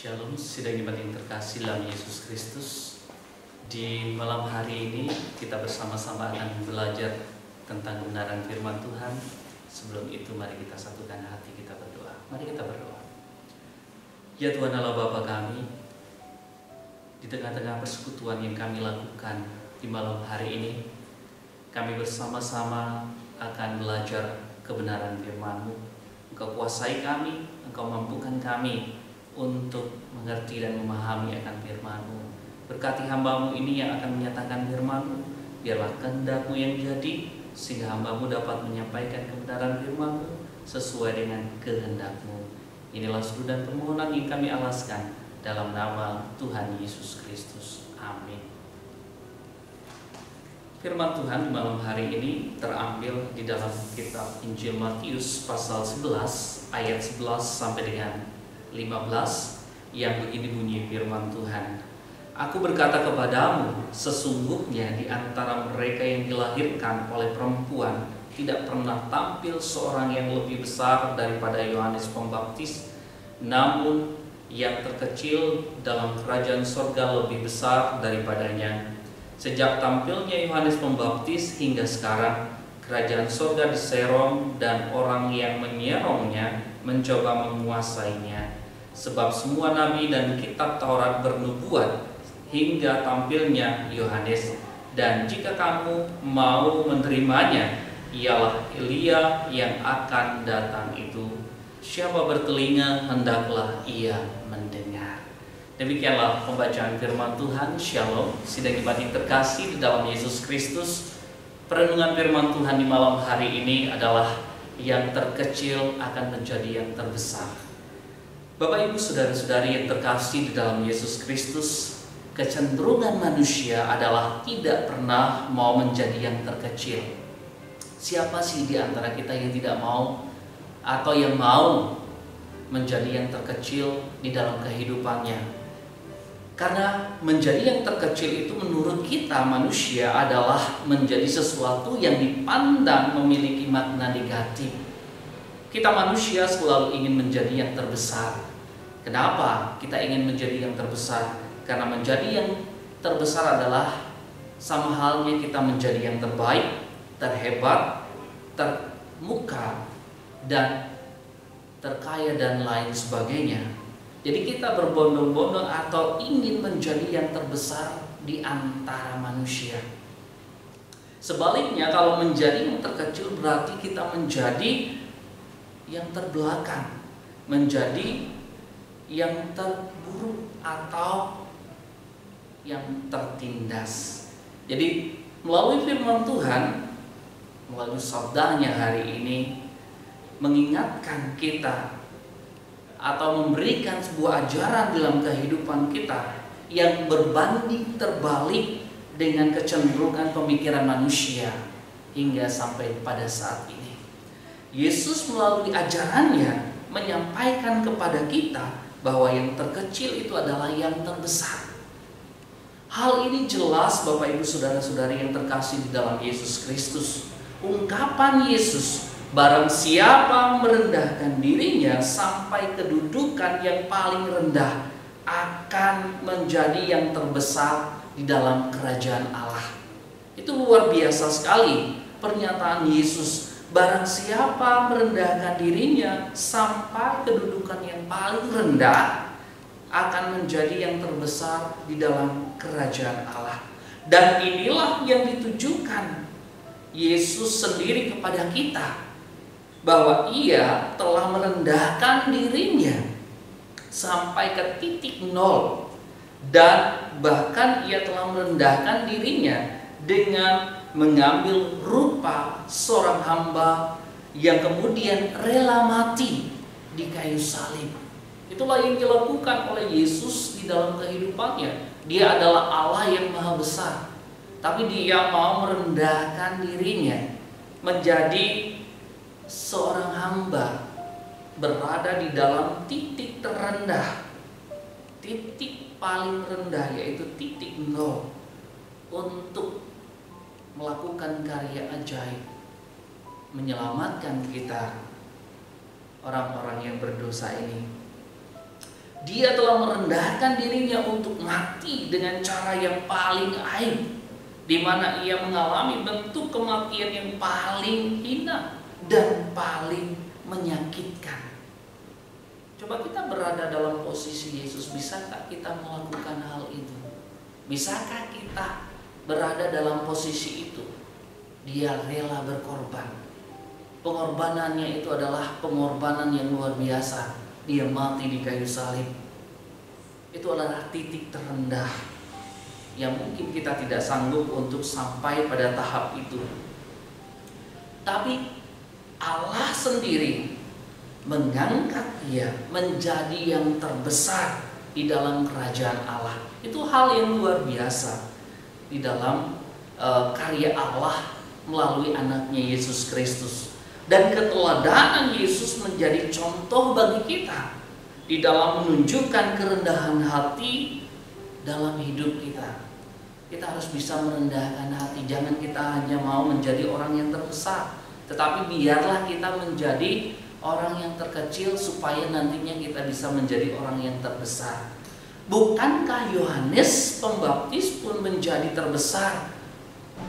Shalom, sidang jemaat yang terkasih dalam Yesus Kristus. Di malam hari ini kita bersama-sama akan belajar tentang kebenaran firman Tuhan. Sebelum itu mari kita satukan hati kita berdoa. Mari kita berdoa. Ya Tuhan Allah Bapa kami, di tengah-tengah persekutuan yang kami lakukan di malam hari ini, kami bersama-sama akan belajar kebenaran firman-Mu. Engkau kuasai kami, Engkau mampukan kami untuk mengerti dan memahami akan firman-Mu. Berkati hamba-Mu ini yang akan menyatakan firman-Mu. Biarlah kehendak-Mu yang jadi, sehingga hamba-Mu dapat menyampaikan kebenaran firman-Mu sesuai dengan kehendak-Mu. Inilah seru dan permohonan yang kami alaskan dalam nama Tuhan Yesus Kristus. Amin. Firman Tuhan di malam hari ini terambil di dalam kitab Injil Matius pasal 11 ayat 11 sampai dengan 15 yang begini bunyi firman Tuhan. Aku berkata kepadamu, sesungguhnya di antara mereka yang dilahirkan oleh perempuan tidak pernah tampil seorang yang lebih besar daripada Yohanes Pembaptis, namun yang terkecil dalam kerajaan sorga lebih besar daripadanya. Sejak tampilnya Yohanes Pembaptis hingga sekarang, kerajaan sorga diserong dan orang yang menyerongnya mencoba menguasainya. Sebab semua nabi dan kitab Taurat bernubuat hingga tampilnya Yohanes. Dan jika kamu mau menerimanya, ialah Elia yang akan datang itu. Siapa bertelinga, hendaklah ia mendengar. Demikianlah pembacaan firman Tuhan. Shalom, sidang jemaat yang terkasih di dalam Yesus Kristus. Perenungan firman Tuhan di malam hari ini adalah yang terkecil akan menjadi yang terbesar. Bapak Ibu saudara-saudari yang terkasih di dalam Yesus Kristus, kecenderungan manusia adalah tidak pernah mau menjadi yang terkecil. Siapa sih di antara kita yang tidak mau atau yang mau menjadi yang terkecil di dalam kehidupannya? Karena menjadi yang terkecil itu menurut kita manusia adalah menjadi sesuatu yang dipandang memiliki makna negatif. Kita manusia selalu ingin menjadi yang terbesar. Kenapa kita ingin menjadi yang terbesar? Karena menjadi yang terbesar adalah sama halnya kita menjadi yang terbaik, terhebat, termuka, dan terkaya dan lain sebagainya. Jadi kita berbondong-bondong atau ingin menjadi yang terbesar di antara manusia. Sebaliknya kalau menjadi yang terkecil berarti kita menjadi yang terbelakang, menjadi yang terburuk atau yang tertindas. Jadi melalui firman Tuhan, melalui sabdanya hari ini mengingatkan kita atau memberikan sebuah ajaran dalam kehidupan kita yang berbanding terbalik dengan kecenderungan pemikiran manusia hingga sampai pada saat ini. Yesus melalui ajarannya menyampaikan kepada kita bahwa yang terkecil itu adalah yang terbesar. Hal ini jelas Bapak Ibu saudara-saudari yang terkasih di dalam Yesus Kristus. Ungkapan Yesus, barang siapa merendahkan dirinya sampai kedudukan yang paling rendah, akan menjadi yang terbesar di dalam kerajaan Allah. Itu luar biasa sekali pernyataan Yesus. Barang siapa merendahkan dirinya sampai kedudukan yang paling rendah, akan menjadi yang terbesar di dalam kerajaan Allah. Dan inilah yang ditujukan Yesus sendiri kepada kita, bahwa ia telah merendahkan dirinya sampai ke titik nol, dan bahkan ia telah merendahkan dirinya dengan mengambil rupa seorang hamba yang kemudian rela mati di kayu salib. Itulah yang dilakukan oleh Yesus di dalam kehidupannya. Dia adalah Allah yang maha besar, tapi dia mau merendahkan dirinya menjadi seorang hamba, berada di dalam titik terendah, titik paling rendah, yaitu titik nol, untuk melakukan karya ajaib, menyelamatkan kita orang-orang yang berdosa ini. Dia telah merendahkan dirinya untuk mati dengan cara yang paling aib, di mana ia mengalami bentuk kematian yang paling hina dan paling menyakitkan. Coba kita berada dalam posisi Yesus, bisakah kita melakukan hal itu? Bisakah kita berada dalam posisi itu? Dia rela berkorban. Pengorbanannya itu adalah pengorbanan yang luar biasa. Dia mati di kayu salib. Itu adalah titik terendah yang mungkin kita tidak sanggup untuk sampai pada tahap itu. Tapi Allah sendiri mengangkat dia menjadi yang terbesar di dalam kerajaan Allah. Itu hal yang luar biasa di dalam karya Allah melalui anaknya Yesus Kristus. Dan keteladanan Yesus menjadi contoh bagi kita di dalam menunjukkan kerendahan hati dalam hidup kita. Kita harus bisa merendahkan hati. Jangan kita hanya mau menjadi orang yang terbesar, tetapi biarlah kita menjadi orang yang terkecil supaya nantinya kita bisa menjadi orang yang terbesar. Bukankah Yohanes Pembaptis pun menjadi terbesar?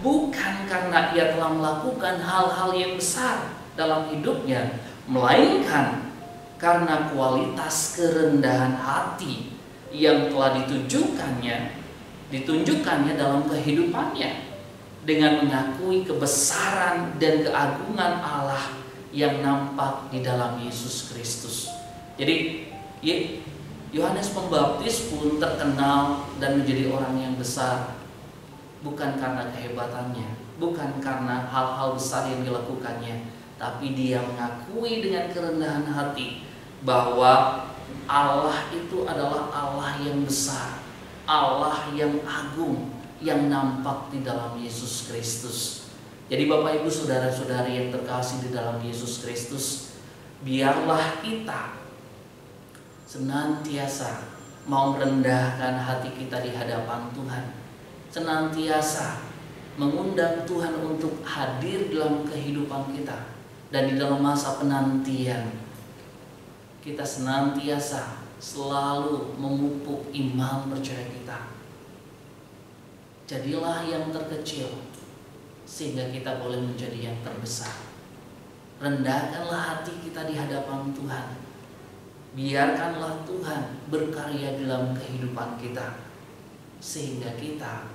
Bukan karena ia telah melakukan hal-hal yang besar dalam hidupnya, melainkan karena kualitas kerendahan hati yang telah ditunjukkannya dalam kehidupannya, dengan mengakui kebesaran dan keagungan Allah yang nampak di dalam Yesus Kristus. Jadi Yohanes Pembaptis pun terkenal dan menjadi orang yang besar bukan karena kehebatannya, bukan karena hal-hal besar yang dilakukannya, tapi dia mengakui dengan kerendahan hati bahwa Allah itu adalah Allah yang besar, Allah yang agung, yang nampak di dalam Yesus Kristus. Jadi Bapak Ibu saudara-saudari yang terkasih di dalam Yesus Kristus, biarlah kita senantiasa mau merendahkan hati kita di hadapan Tuhan, senantiasa mengundang Tuhan untuk hadir dalam kehidupan kita. Dan di dalam masa penantian, kita senantiasa selalu memupuk iman percaya kita. Jadilah yang terkecil sehingga kita boleh menjadi yang terbesar. Rendahkanlah hati kita di hadapan Tuhan. Biarkanlah Tuhan berkarya dalam kehidupan kita, sehingga kita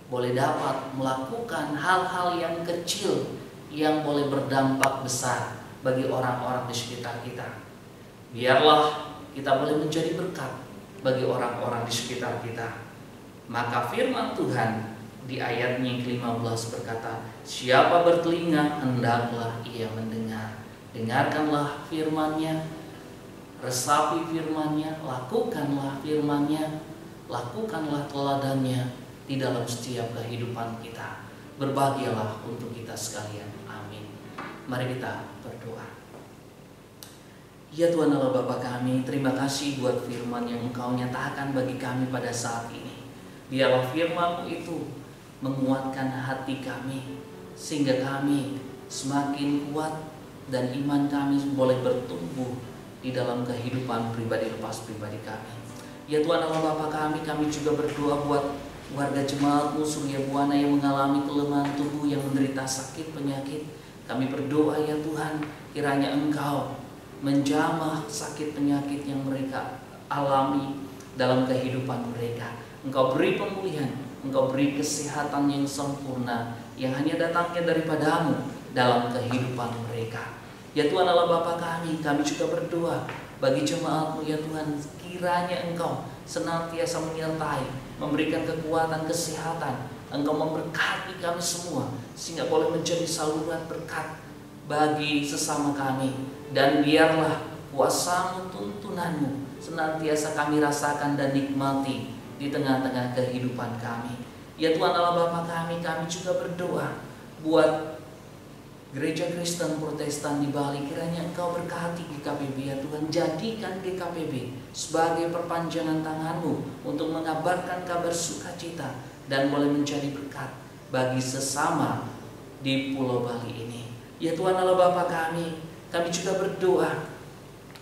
boleh dapat melakukan hal-hal yang kecil yang boleh berdampak besar bagi orang-orang di sekitar kita. Biarlah kita boleh menjadi berkat bagi orang-orang di sekitar kita. Maka firman Tuhan di ayatnya yang ke-15 berkata, siapa bertelinga hendaklah ia mendengar. Dengarkanlah firman-Nya, resapi firman-Nya, lakukanlah firman-Nya, lakukanlah teladannya di dalam setiap kehidupan kita. Berbahagialah untuk kita sekalian. Amin. Mari kita berdoa. Ya Tuhan Allah Bapa kami, terima kasih buat firman yang Engkau nyatakan bagi kami pada saat ini. Biarlah firman-Mu itu menguatkan hati kami, sehingga kami semakin kuat dan iman kami boleh bertumbuh di dalam kehidupan pribadi lepas pribadi kami. Ya Tuhan Allah Bapa kami juga berdoa buat warga jemaat-Mu Surya Buana yang mengalami kelemahan tubuh, yang menderita sakit penyakit. Kami berdoa ya Tuhan, kiranya Engkau menjamah sakit penyakit yang mereka alami dalam kehidupan mereka. Engkau beri pemulihan, Engkau beri kesehatan yang sempurna yang hanya datangnya daripada-Mu dalam kehidupan mereka. Ya Tuhan Allah Bapa kami juga berdoa bagi jemaat-Mu ya Tuhan, kiranya Engkau senantiasa menyertai, memberikan kekuatan kesehatan. Engkau memberkati kami semua sehingga boleh menjadi saluran berkat bagi sesama kami. Dan biarlah kuasa-Mu, tuntunan-Mu senantiasa kami rasakan dan nikmati di tengah-tengah kehidupan kami. Ya Tuhan Allah Bapa kami juga berdoa buat Gereja Kristen Protestan di Bali. Kiranya Engkau berkati GKPB ya Tuhan. Jadikan GKPB sebagai perpanjangan tangan-Mu untuk mengabarkan kabar sukacita dan boleh menjadi berkat bagi sesama di Pulau Bali ini. Ya Tuhan Allah Bapa kami juga berdoa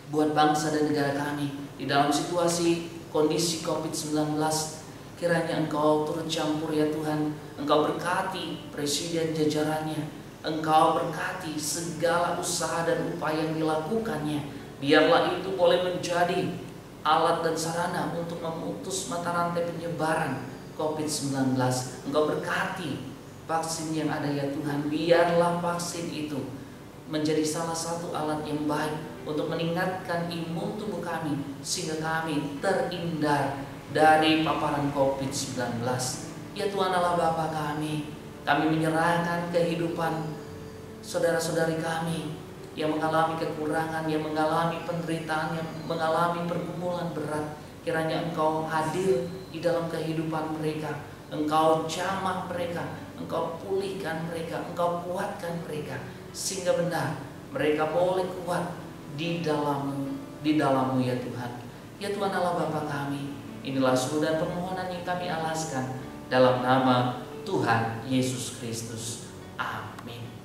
buat bangsa dan negara kami. Di dalam situasi kondisi COVID-19, kiranya Engkau turut campur ya Tuhan. Engkau berkati presiden jajarannya, Engkau berkati segala usaha dan upaya yang dilakukannya. Biarlah itu boleh menjadi alat dan sarana untuk memutus mata rantai penyebaran COVID-19. Engkau berkati vaksin yang ada ya Tuhan. Biarlah vaksin itu menjadi salah satu alat yang baik untuk meningkatkan imun tubuh kami, sehingga kami terhindar dari paparan COVID-19. Ya Tuhan Allah Bapa kami menyerahkan kehidupan saudara-saudari kami yang mengalami kekurangan, yang mengalami penderitaan, yang mengalami pergumulan berat. Kiranya Engkau hadir di dalam kehidupan mereka, Engkau jamah mereka, Engkau pulihkan mereka, Engkau kuatkan mereka, sehingga benar mereka boleh kuat di dalam-Mu ya Tuhan. Ya Tuhan Allah Bapa kami, inilah seru dan permohonan yang kami alaskan dalam nama Tuhan Yesus Kristus. Amin.